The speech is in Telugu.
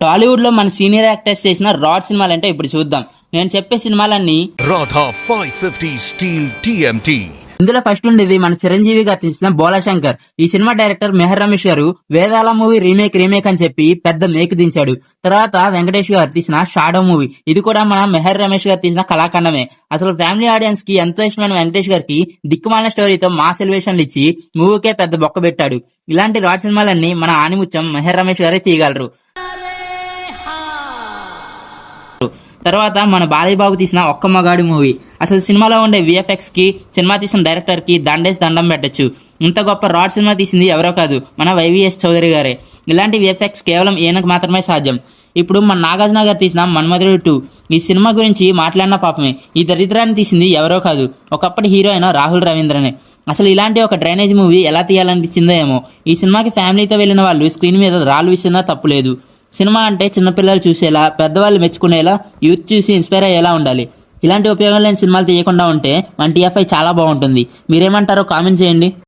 టాలీవుడ్ లో మన సీనియర్ యాక్టర్స్ చేసిన రాడ్ సినిమాలు అంటే ఇప్పుడు చూద్దాం. నేను చెప్పే సినిమాలన్నీ రాధా 550 స్టీల్ టీఎంటీ. ఇందులో ఫస్ట్ ఉండేది మన చిరంజీవి గారు తీసిన బోలాశంకర్. ఈ సినిమా డైరెక్టర్ మెహర్ రమేష్ గారు వేదాల మూవీ రీమేక్ అని చెప్పి పెద్ద మేక్ దించాడు. తర్వాత వెంకటేష్ గారు తీసిన షాడో మూవీ, ఇది కూడా మన మెహర్ రమేష్ గారు తీసిన కళాఖండమే. అసలు ఫ్యామిలీ ఆడియన్స్ కి ఎంతో ఇష్టమైన వెంకటేష్ గారికి దిక్కుమాలిన స్టోరీతో మాస్ ఎలివేషన్లు ఇచ్చి మూవీకే పెద్ద బొక్క పెట్టాడు. ఇలాంటి రాడ్ సినిమాలన్నీ మన ఆనిముత్యం మెహర్ రమేష్ గారే తీయగలరు. తర్వాత మన బాలయ్యబాబు తీసిన ఒక్క మగాడి మూవీ. అసలు సినిమాలో ఉండే విఎఫ్ఎక్స్ కి సినిమా తీసిన డైరెక్టర్ కి దండేసి దండం పెట్టచ్చు. ఇంత గొప్ప రాడ్ సినిమా తీసింది ఎవరో కాదు, మన వైవిఎస్ చౌదరి గారే. ఇలాంటి విఎఫ్ఎక్స్ కేవలం ఈయనకు మాత్రమే సాధ్యం. ఇప్పుడు మన నాగార్జున గారు తీసిన మన్మధుడు 2, ఈ సినిమా గురించి మాట్లాడిన పాపమే. ఈ దరిద్రాన్ని తీసింది ఎవరో కాదు, ఒకప్పటి హీరో అయిన రాహుల్ రవీంద్రనే. అసలు ఇలాంటి ఒక డ్రైనేజ్ మూవీ ఎలా తీయాలనిపించిందో ఏమో. ఈ సినిమాకి ఫ్యామిలీతో వెళ్ళిన వాళ్ళు స్క్రీన్ మీద రాళ్ళు విసినా తప్పులేదు. సినిమా అంటే చిన్నపిల్లలు చూసేలా, పెద్దవాళ్ళు మెచ్చుకునేలా, యూత్ చూసి ఇన్స్పైర్ అయ్యేలా ఉండాలి. ఇలాంటి ఉపయోగం లేని సినిమాలు తీయకుండా ఉంటే మన టీఎఫ్ఐ చాలా బాగుంటుంది. మీరేమంటారో కామెంట్ చేయండి.